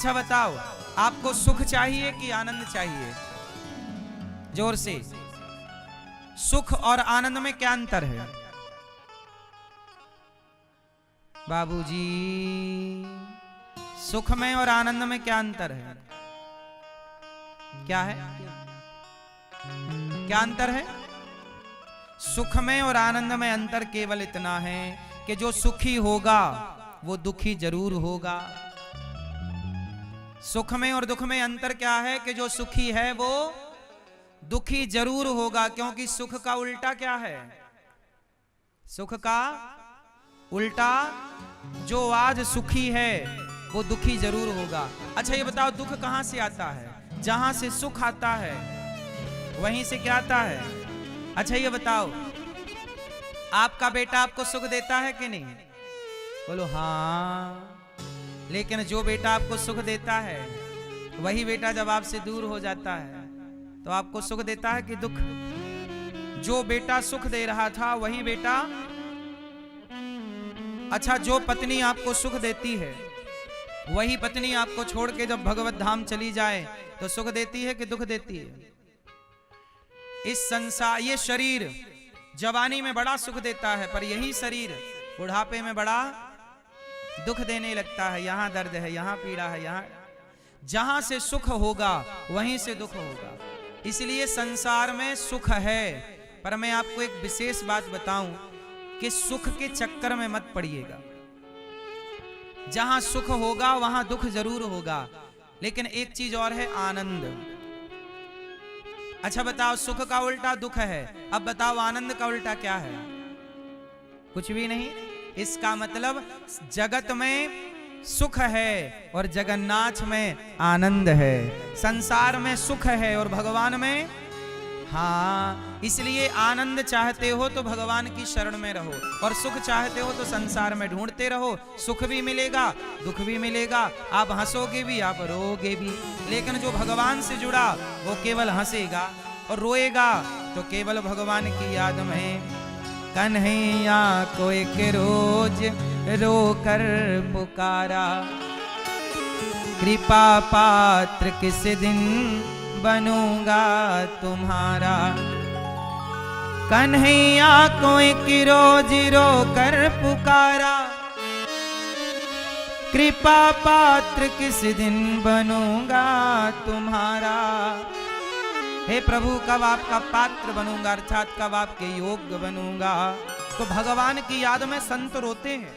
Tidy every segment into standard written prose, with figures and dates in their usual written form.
अच्छा बताओ, आपको सुख चाहिए कि आनंद चाहिए? जोर से। सुख और आनंद में क्या अंतर है बाबूजी? सुख में और आनंद में क्या अंतर है? क्या है? क्या अंतर है? सुख में और आनंद में अंतर केवल इतना है कि जो सुखी होगा वो दुखी जरूर होगा। सुख में और दुख में अंतर क्या है कि जो सुखी है वो दुखी जरूर होगा, क्योंकि सुख का उल्टा क्या है? सुख का उल्टा, जो आज सुखी है वो दुखी जरूर होगा। अच्छा ये बताओ, दुख कहां से आता है? जहां से सुख आता है वहीं से क्या आता है? अच्छा ये बताओ, आपका बेटा आपको सुख देता है कि नहीं? बोलो हाँ। लेकिन जो बेटा आपको सुख देता है वही बेटा जब आपसे दूर हो जाता है तो आपको सुख देता है कि दुख? जो बेटा सुख दे रहा था वही बेटा। अच्छा, जो पत्नी आपको सुख देती है वही पत्नी आपको छोड़ के जब भगवत धाम चली जाए तो सुख देती है कि दुख देती है? इस संसार, ये शरीर जवानी में बड़ा सुख देता है, पर यही शरीर बुढ़ापे में बड़ा दुख देने लगता है। यहां दर्द है, यहां पीड़ा है, यहां जहां से सुख होगा वहीं से दुख होगा। इसलिए संसार में सुख है, पर मैं आपको एक विशेष बात बताऊं कि सुख के चक्कर में मत पड़िएगा। जहां सुख होगा वहां दुख जरूर होगा, लेकिन एक चीज और है, आनंद। अच्छा बताओ, सुख का उल्टा दुख है, अब बताओ आनंद का उल्टा क्या है? कुछ भी नहीं। इसका मतलब जगत में सुख है और जगन्नाथ में आनंद है। संसार में सुख है और भगवान में, हाँ, इसलिए आनंद चाहते हो तो भगवान की शरण में रहो, और सुख चाहते हो तो संसार में ढूंढते रहो। सुख भी मिलेगा, दुख भी मिलेगा, आप हंसोगे भी, आप रोओगे भी, लेकिन जो भगवान से जुड़ा वो केवल हंसेगा, और रोएगा तो केवल भगवान की याद में। कन्हैया को एक रोज रो कर पुकारा, कृपा पात्र किस दिन बनूंगा तुम्हारा। कन्हैया को एक रोज रो कर पुकारा, कृपा पात्र किस दिन बनूंगा तुम्हारा। हे प्रभु, कब आपका पात्र बनूंगा, अर्थात कब आपके योग्य बनूंगा। तो भगवान की याद में संत रोते हैं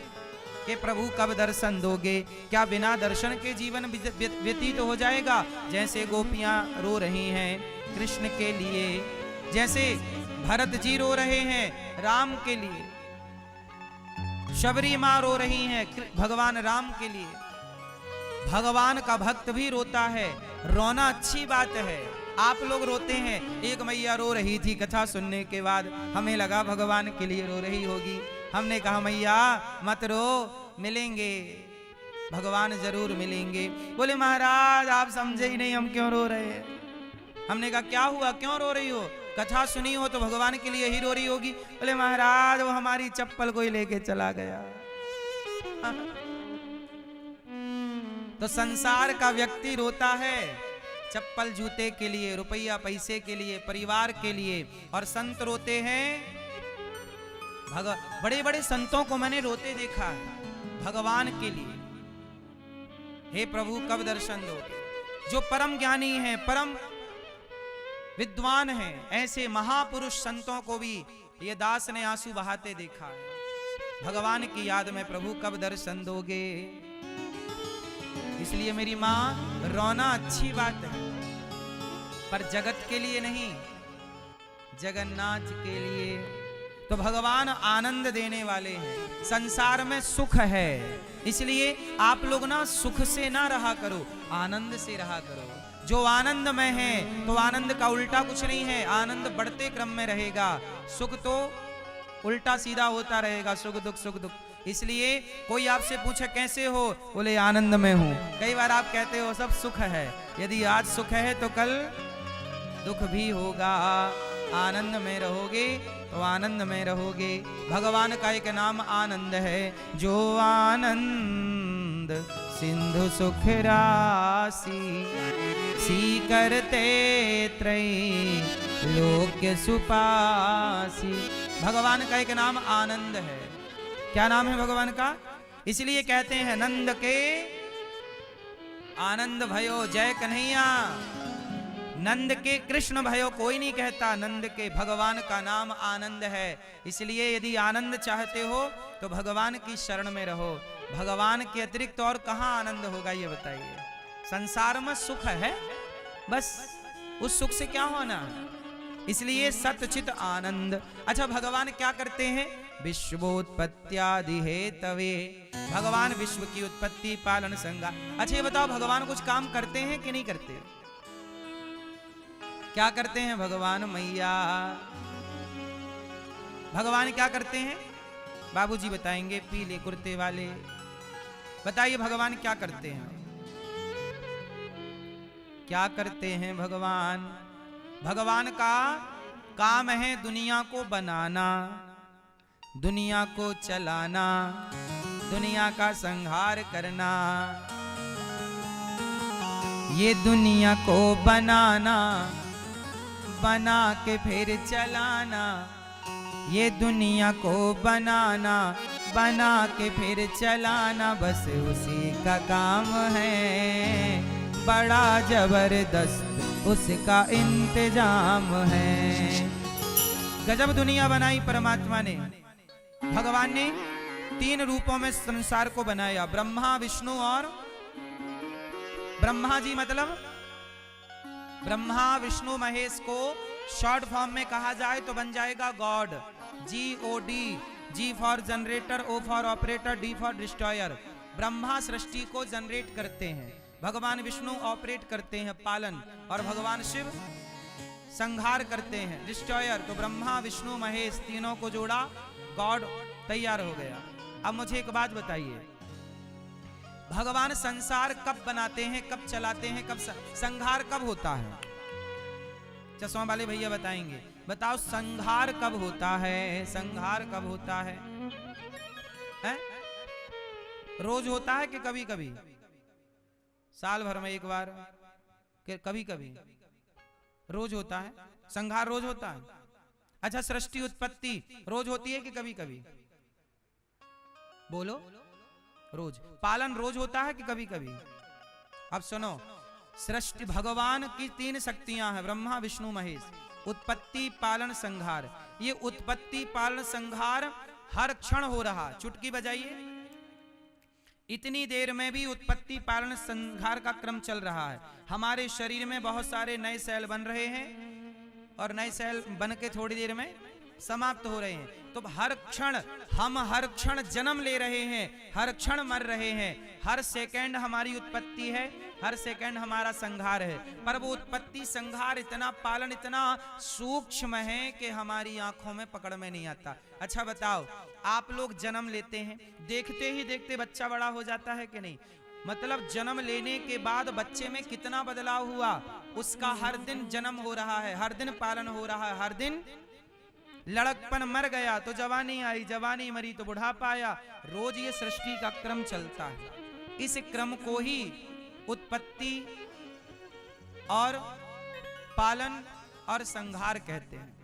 कि प्रभु कब दर्शन दोगे? क्या बिना दर्शन के जीवन व्यतीत हो जाएगा? जैसे गोपियां रो रही हैं कृष्ण के लिए, जैसे भरत जी रो रहे हैं राम के लिए, शबरी मां रो रही हैं भगवान राम के लिए। भगवान का भक्त भी रोता है, रोना अच्छी बात है। आप लोग रोते हैं, एक मैया रो रही थी कथा सुनने के बाद, हमें लगा भगवान के लिए रो रही होगी। हमने कहा मैया मत रो, मिलेंगे, भगवान जरूर मिलेंगे। बोले महाराज आप समझे ही नहीं, हम क्यों रो रहे हैं। हमने कहा क्या हुआ, क्यों रो रही हो? कथा सुनी हो तो भगवान के लिए ही रो रही होगी। बोले महाराज वो हमारी चप्पल कोई लेके चला गया। तो संसार का व्यक्ति रोता है चप्पल जूते के लिए, रुपया पैसे के लिए, परिवार के लिए, और संत रोते हैं बड़े बड़े संतों को मैंने रोते देखा है भगवान के लिए। हे प्रभु कब दर्शन दोगे? जो परम ज्ञानी हैं, परम विद्वान हैं, ऐसे महापुरुष संतों को भी ये दास ने आंसू बहाते देखा है भगवान की याद में। प्रभु कब दर्शन दोगे? इसलिए मेरी माँ, रोना अच्छी बात है, पर जगत के लिए नहीं, जगन्नाथ के लिए। तो भगवान आनंद देने वाले हैं। संसार में सुख है, इसलिए आप लोग ना सुख से ना रहा करो, आनंद से रहा करो। जो आनंद में है तो आनंद का उल्टा कुछ नहीं है, आनंद बढ़ते क्रम में रहेगा, सुख तो उल्टा सीधा होता रहेगा, सुख दुख सुख दुख। इसलिए कोई आपसे पूछे कैसे हो, बोले आनंद में हूं। कई बार आप कहते हो सब सुख है, यदि आज सुख है तो कल दुख भी होगा। आनंद में रहोगे तो आनंद में रहोगे। भगवान का एक नाम आनंद है, जो आनंद आनंद सिंधु सुख राशि, सी करते त्रयी लोक्य सुपासी। भगवान का एक नाम आनंद है। क्या नाम है भगवान का? इसलिए कहते हैं नंद के आनंद भयो जय कन्हैया। नंद के कृष्ण भयो कोई नहीं कहता, नंद के भगवान का नाम आनंद है। इसलिए यदि आनंद चाहते हो तो भगवान की शरण में रहो। भगवान के अतिरिक्त और कहां आनंद होगा ये बताइए। संसार में सुख है, बस उस सुख से क्या होना। इसलिए सतचित आनंद। अच्छा भगवान क्या करते हैं? विश्वोत्पत्त्यादि हेतवे, भगवान विश्व की उत्पत्ति पालन संहार। अच्छा ये बताओ भगवान कुछ काम करते हैं कि नहीं करते? क्या करते हैं भगवान मैया? भगवान क्या करते हैं? बाबूजी बताएंगे, पीले कुर्ते वाले। बताइए भगवान क्या करते हैं? क्या करते हैं भगवान? भगवान का काम है दुनिया को बनाना, दुनिया को चलाना, दुनिया का संहार करना। ये दुनिया को बनाना, बना के फिर चलाना। ये दुनिया को बनाना, बना के फिर चलाना, बस उसी का काम है। बड़ा जबरदस्त उसका इंतजाम है। गजब दुनिया बनाई परमात्मा ने। भगवान ने 3 रूपों में संसार को बनाया, ब्रह्मा विष्णु और ब्रह्मा जी मतलब ब्रह्मा विष्णु महेश को शॉर्ट फॉर्म में कहा जाए तो बन जाएगा God. GOD, G for generator, O for operator, D for destroyer. Brahma सृष्टि को जनरेट करते हैं, भगवान विष्णु ऑपरेट करते हैं पालन, और भगवान शिव संहार करते हैं डिस्ट्रॉयर। तो ब्रह्मा विष्णु महेश तीनों को जोड़ा, गॉड तैयार हो गया। अब मुझे एक बात बताइए, भगवान संसार कब बनाते हैं, कब चलाते हैं, कब संहार कब होता है? चश्मा वाले भैया बताएंगे। बताओ संहार कब होता है? संहार कब होता है? रोज होता है कि कभी कभी? साल भर में एक बार कि कभी कभी? रोज होता है संहार, रोज होता है। अच्छा सृष्टि उत्पत्ति रोज होती है कि कभी कभी? बोलो। रोज। पालन रोज होता है कि कभी कभी? अब सुनो, सृष्टि भगवान की 3 शक्तियां हैं, ब्रह्मा विष्णु महेश। उत्पत्ति पालन संहार। ये उत्पत्ति पालन संहार हर क्षण हो रहा। चुटकी बजाइए, इतनी देर में भी उत्पत्ति पालन संहार का क्रम चल रहा है। हमारे शरीर में बहुत सारे नए सेल बन रहे हैं और नए सेल बन के थोड़ी देर में समाप्त हो रहे हैं। तो हर क्षण जन्म ले रहे हैं, हर क्षण मर रहे हैं। हर सेकंड हमारी उत्पत्ति है, हर सेकंड हमारा संहार है। पर वो उत्पत्ति संहार इतना पालन इतना सूक्ष्म है कि हमारी आंखों में पकड़ में नहीं आता। अच्छा बताओ, आप लोग जन्म लेते हैं, देखते ही देखते बच्चा बड़ा हो जाता है कि नहीं? मतलब जन्म लेने के बाद बच्चे में कितना बदलाव हुआ, उसका हर दिन जन्म हो रहा है, हर दिन पालन हो रहा है, हर दिन लड़कपन मर गया तो जवानी आई, जवानी मरी तो बुढ़ापा आया। रोज ये सृष्टि का क्रम चलता है। इस क्रम को ही उत्पत्ति और पालन और संहार कहते हैं।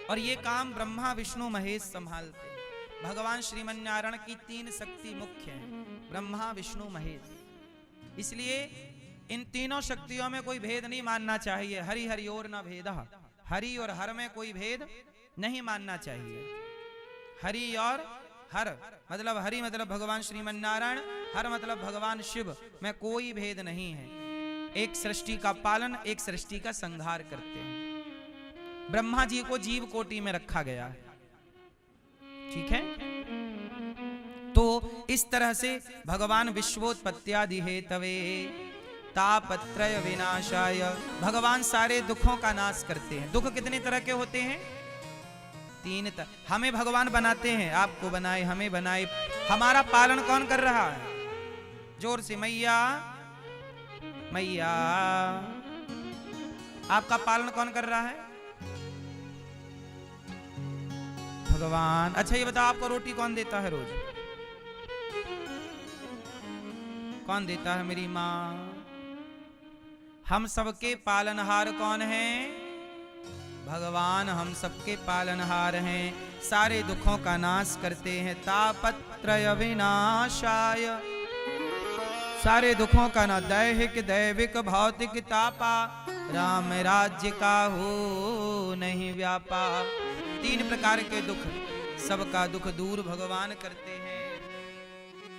और ये काम ब्रह्मा विष्णु महेश संभालते हैं। भगवान श्रीमन्नारायण की 3 शक्ति मुख्य हैं, ब्रह्मा विष्णु महेश। इसलिए इन तीनों शक्तियों में कोई भेद नहीं मानना चाहिए। हरि हरि और न भेदः, हरि और हर में कोई भेद नहीं मानना चाहिए। हरि और हर मतलब हरि मतलब भगवान श्रीमन्नारायण, हर मतलब भगवान शिव में कोई भेद नहीं है। एक सृष्टि का पालन, एक सृष्टि का संहार करते हैं। ब्रह्मा जी को जीव कोटि में रखा गया है, ठीक है। तो इस तरह से भगवान विश्वोत्पत्त्यादि हेतवे तापत्रय विनाशाय, भगवान सारे दुखों का नाश करते हैं। दुख कितने तरह के होते हैं? 3 तरह। हमें भगवान बनाते हैं, आपको बनाए, हमें बनाए। हमारा पालन कौन कर रहा है? जोर से मैया मैया। आपका पालन कौन कर रहा है? भगवान। अच्छा ये बताओ, आपको रोटी कौन देता है रोज? कौन देता है? मेरी माँ। हम सबके पालनहार कौन है? भगवान हम सबके पालनहार हैं, सारे दुखों का नाश करते हैं। तापत्रय विनाशाय, सारे दुखों का ना दैहिक दैविक भौतिक तापा, राम राज्य का हो नहीं व्यापा। 3 प्रकार के दुख, सबका दुख दूर भगवान करते हैं।